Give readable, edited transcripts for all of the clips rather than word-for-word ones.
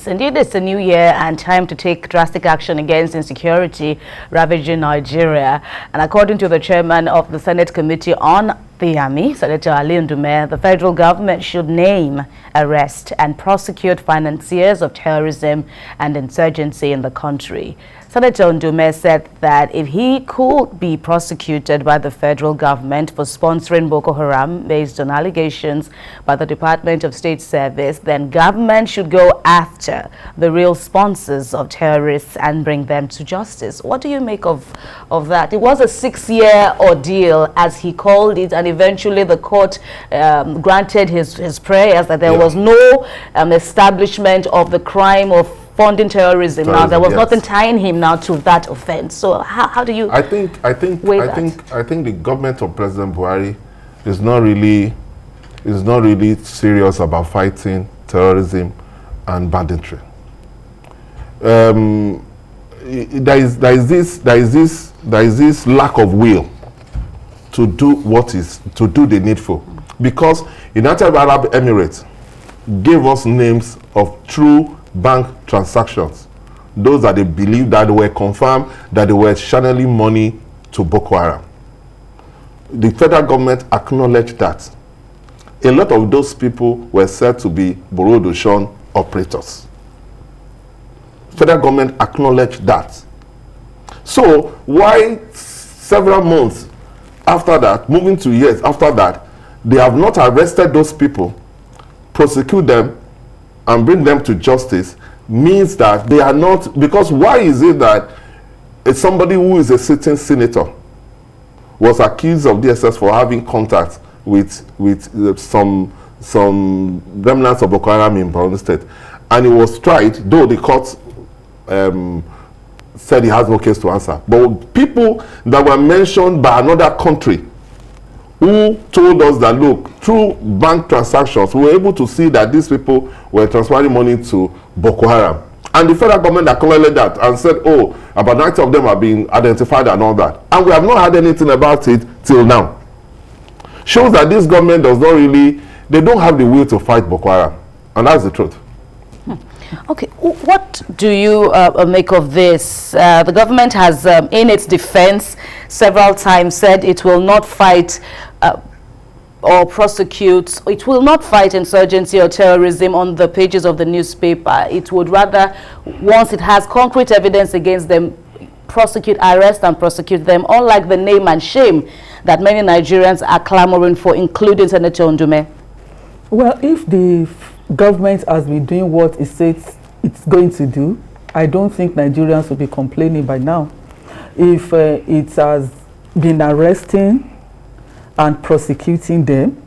Indeed, it's a new year and time to take drastic action against insecurity ravaging Nigeria. And according to the chairman of the Senate Committee on the Army, Senator Ali Ndume, the federal government should name, arrest and prosecute financiers of terrorism and insurgency in the country. Senator Ndume said that if he could be prosecuted by the federal government for sponsoring Boko Haram based on allegations by the Department of State Service, then government should go after the real sponsors of terrorists and bring them to justice. What do you make of that? It was a 6-year ordeal, as he called it, and eventually the court granted his prayers that there was no establishment of the crime of funding terrorism. Now there was nothing tying him now to that offense. So how do you? I think the government of President Buhari is not really serious about fighting terrorism and banditry. There is this lack of will to do the needful, because United Arab Emirates gave us names of true bank transactions, those that they believe that they were confirmed that they were channeling money to Boko Haram. The federal government acknowledged that. A lot of those people were said to be Borodoshan operators. Federal government acknowledged that. So why several months after that, moving to years after that, they have not arrested those people, prosecute them and bring them to justice, means that they are not, because why is it that somebody who is a sitting senator was accused of DSS for having contact with some remnants of Boko Haram in Borno State, and he was tried, though the court said he has no case to answer. But people that were mentioned by another country who told us that, look, through bank transactions, we were able to see that these people were transferring money to Boko Haram. And the federal government acknowledged that and said, oh, about 90 of them are being identified and all that. And we have not heard anything about it till now. Shows that this government does not really, they don't have the will to fight Boko Haram. And that's the truth. Okay, what do you make of this? The government has, in its defense, several times said it will not fight or prosecute, it will not fight insurgency or terrorism on the pages of the newspaper. It would rather, once it has concrete evidence against them, prosecute, arrest and prosecute them, unlike the name and shame that many Nigerians are clamoring for, including Senator Ndume. Well, if the government has been doing what it says it's going to do, I don't think Nigerians will be complaining by now. If it has been arresting and prosecuting them,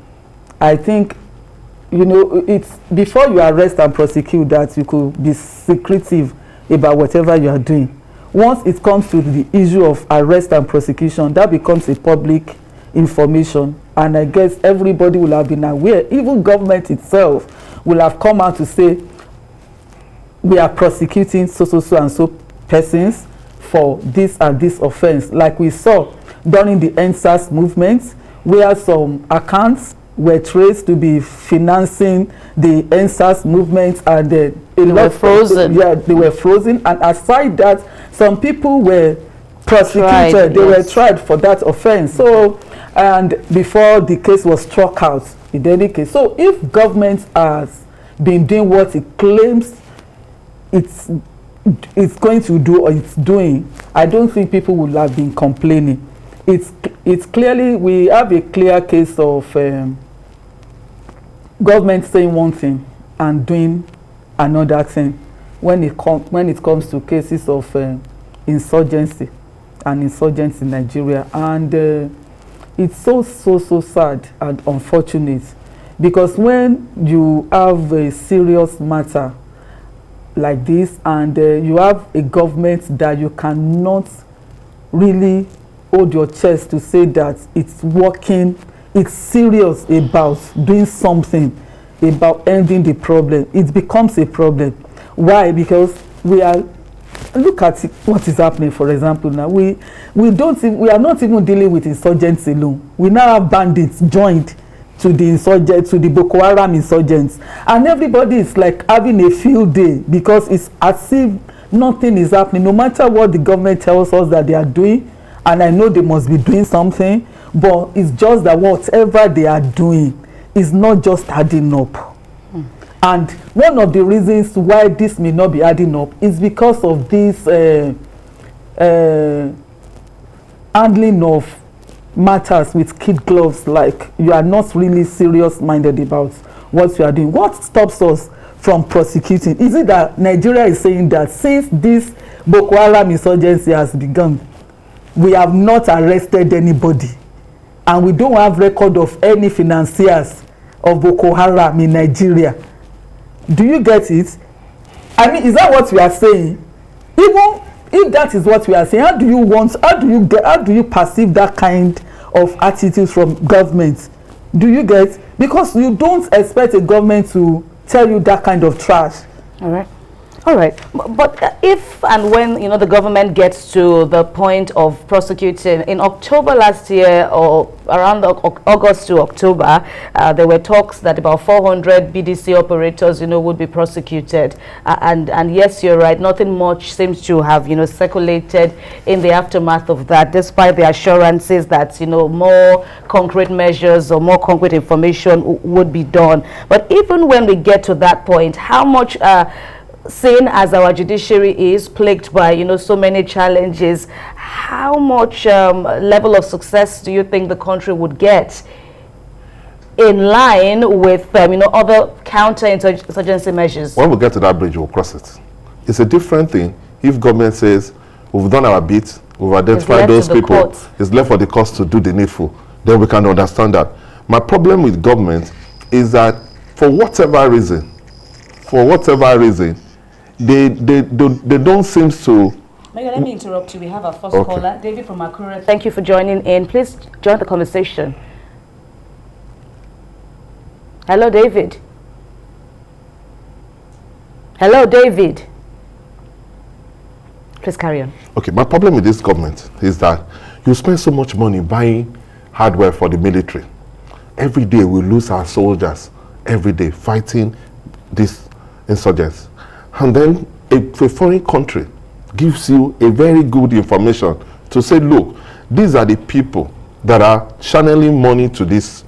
I think, you know, it's before you arrest and prosecute that you could be secretive about whatever you are doing. Once it comes to the issue of arrest and prosecution, that becomes a public information, and I guess everybody will have been aware. Even government itself will have come out to say we are prosecuting so and so persons for this and this offense, like we saw during the NSAS movement, where some accounts were traced to be financing the NSAS movement, and they were frozen. Yeah, they were frozen, and aside that, some people were prosecuted. They were tried for that offense. So, and before the case was struck out in any case. So if government has been doing what it claims it's going to do, or it's doing, I don't think people would have been complaining. It's clearly, we have a clear case of government saying one thing and doing another thing when it comes to cases of insurgency and insurgents in Nigeria. And it's so sad and unfortunate, because when you have a serious matter like this and you have a government that you cannot really hold your chest to say that it's working, it's serious about doing something about ending the problem, it becomes a problem. Why? Because we are, look at what is happening. For example, now we are not even dealing with insurgents alone. We now have bandits joined to the insurgents, to the Boko Haram insurgents, and everybody is like having a field day because it's as if nothing is happening, no matter what the government tells us that they are doing. And I know they must be doing something, but it's just that whatever they are doing is not just adding up. And one of the reasons why this may not be adding up is because of this handling of matters with kid gloves. Like, you are not really serious minded about what you are doing. What stops us from prosecuting? Is it that Nigeria is saying that since this Boko Haram insurgency has begun, we have not arrested anybody, and we don't have record of any financiers of Boko Haram in Nigeria? Do you get it? I mean, is that what we are saying? Even if that is what we are saying, how do you perceive that kind of attitude from government? Do you get? Because you don't expect a government to tell you that kind of trash. All right. But if and when, you know, the government gets to the point of prosecuting, in October last year, or around August to October, there were talks that about 400 BDC operators, you know, would be prosecuted. And yes, you're right, nothing much seems to have, you know, circulated in the aftermath of that, despite the assurances that, you know, more concrete measures or more concrete information would be done. But even when we get to that point, how much seeing as our judiciary is plagued by, you know, so many challenges, how much level of success do you think the country would get in line with, you know, other counter-insurgency measures? When we get to that bridge, we'll cross it. It's a different thing if government says, we've done our bit, we've identified those people, it's left for the courts to do the needful, then we can understand that. My problem with government is that for whatever reason, they don't seem to. Let me interrupt you. We have our first caller, David from Akure. Thank you for joining in. Please join the conversation. Hello, David. Hello, David. Please carry on. Okay, my problem with this government is that you spend so much money buying hardware for the military. Every day we lose our soldiers, every day fighting these insurgents. And then a foreign country gives you a very good information to say, look, these are the people that are channeling money to these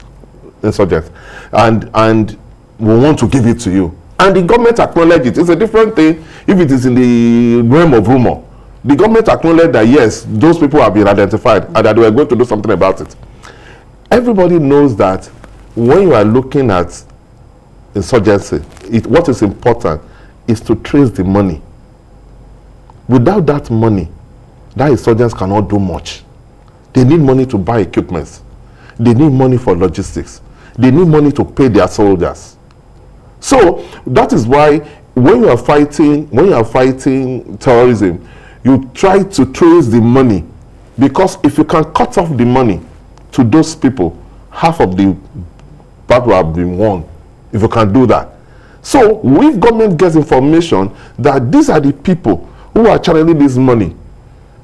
insurgents, and we want to give it to you. And the government acknowledge it. It's a different thing if it is in the realm of rumor. The government acknowledged that, yes, those people have been identified and that they were going to do something about it. Everybody knows that when you are looking at insurgency, what is important is to trace the money. Without that money, that insurgents cannot do much. They need money to buy equipment. They need money for logistics. They need money to pay their soldiers. So that is why when you are fighting terrorism, you try to trace the money, because if you can cut off the money to those people, half of the battle have been won. If you can do that. So if government gets information that these are the people who are channeling this money,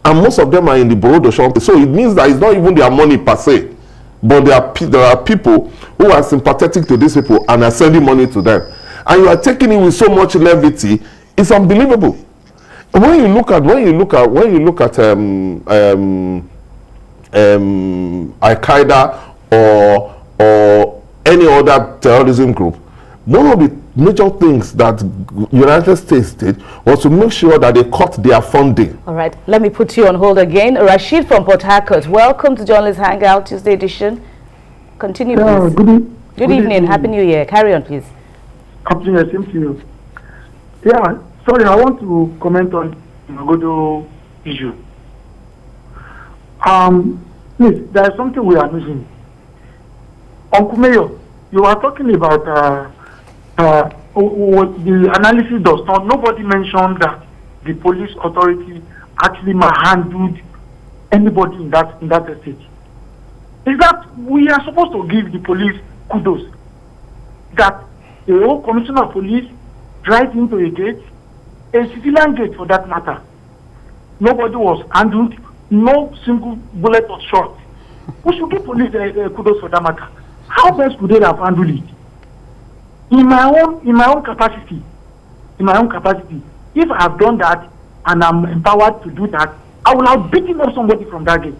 and most of them are in the bureau de change, so it means that it's not even their money per se, but there are people who are sympathetic to these people and are sending money to them, and you are taking it with so much levity. It's unbelievable. When you look at Al-Qaeda or any other terrorism group, one of the major things that United States did was to make sure that they cut their funding. All right, let me put you on hold again. Rashid from Port Harcourt, welcome to Journalist Hangout Tuesday edition. Continue, please. Good evening. Happy New Year. Carry on, please. Happy New Year, same to you. Yeah, sorry, I want to comment on Magodo issue. Please, there is something we are missing. Uncle Mayor, you are talking about what the analysis does not. Nobody mentioned that the police authority actually handled anybody in that estate. Is that we are supposed to give the police kudos that the whole commissioner of police drives into a gate, a civilian gate for that matter. Nobody was handled, no single bullet was shot. We should give police kudos for that matter. How how best could they have handled it? In my own capacity, if I have done that and I'm empowered to do that, I will have beaten up somebody from that gate.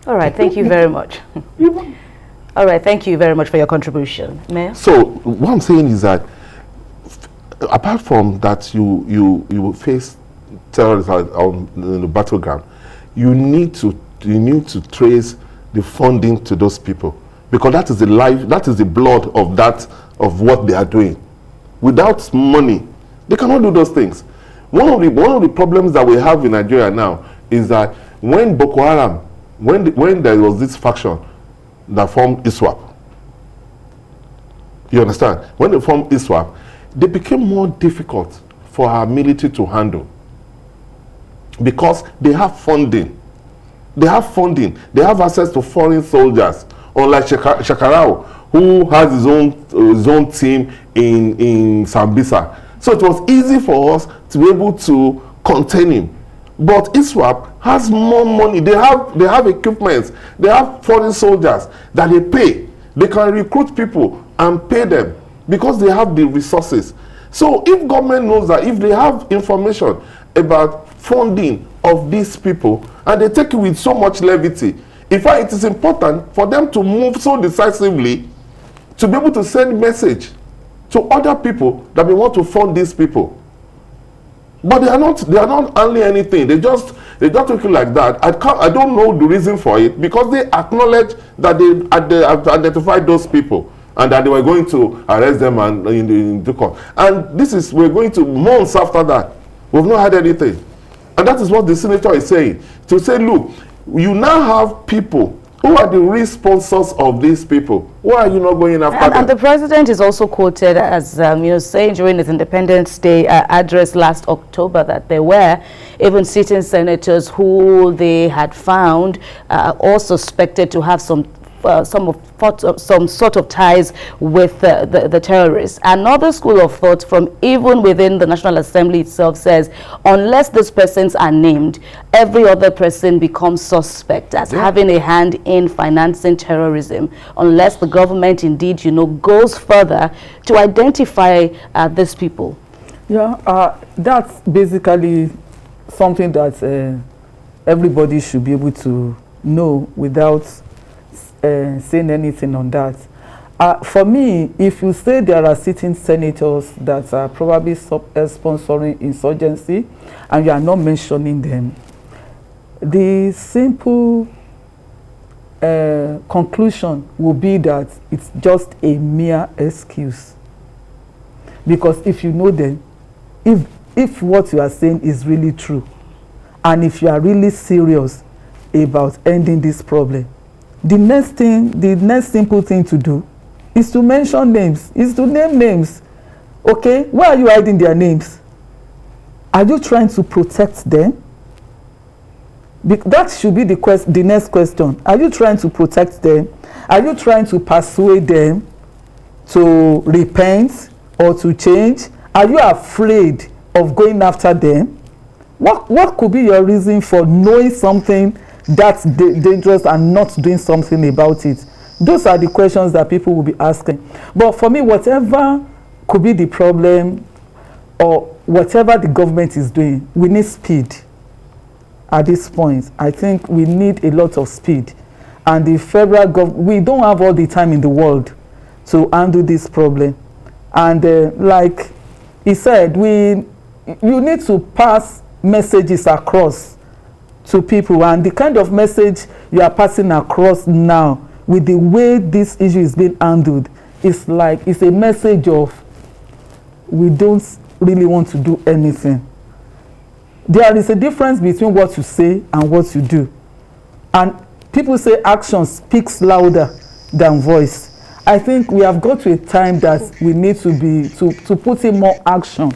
All right, thank you very much. All right, thank you very much for your contribution. Mayor? So what I'm saying is that apart from that, you will face terrorism on the battleground. You need to trace the funding to those people, because that is the life, that is the blood of what they are doing. Without money, they cannot do those things. One of the problems that we have in Nigeria now is that when Boko Haram, when there was this faction that formed ISWAP, you understand? When they formed ISWAP, they became more difficult for our military to handle because they have funding. They have funding. They have access to foreign soldiers, unlike Shekarau, who has his own team in Sambisa. So it was easy for us to be able to contain him. But ISWAP has more money. They have equipment. They have foreign soldiers that they pay. They can recruit people and pay them because they have the resources. So if government knows that, if they have information about funding of these people and they take it with so much levity, in fact, it is important for them to move so decisively to be able to send message to other people that they want to fund these people. But they are not handling anything. They just take it like that. I don't know the reason for it, because they acknowledge that they have identified those people and that they were going to arrest them and in the court. And we're going to months after that. We've not had anything. And that is what the senator is saying. To say, look, you now have people who are the real sponsors of these people. Why are you not going after them? And the president is also quoted as saying during his Independence Day address last October that there were even sitting senators who they had found or suspected to have some sort of ties with the terrorists. Another school of thought from even within the National Assembly itself says, unless these persons are named, every other person becomes suspect as having a hand in financing terrorism, unless the government indeed, goes further to identify these people. Yeah, that's basically something that everybody should be able to know without saying anything on that. For me, if you say there are sitting senators that are probably sponsoring insurgency and you are not mentioning them, the simple conclusion will be that it's just a mere excuse. Because if you know them, if what you are saying is really true, and if you are really serious about ending this problem, the next simple thing to do is to mention names, is to name names. Okay, why are you hiding their names? Are you trying to protect them? That should be the next question. Are you trying to protect them? Are you trying to persuade them to repent or to change? Are you afraid of going after them? What could be your reason for knowing something that's dangerous and not doing something about it? Those are the questions that people will be asking. But for me, whatever could be the problem or whatever the government is doing, we need speed at this point. I think we need a lot of speed. And the federal government, we don't have all the time in the world to handle this problem. And like he said, you need to pass messages across to people, and the kind of message you are passing across now with the way this issue is being handled is like, it's a message of we don't really want to do anything. There is a difference between what you say and what you do, and people say action speaks louder than voice. I think we have got to a time that we need to put in more action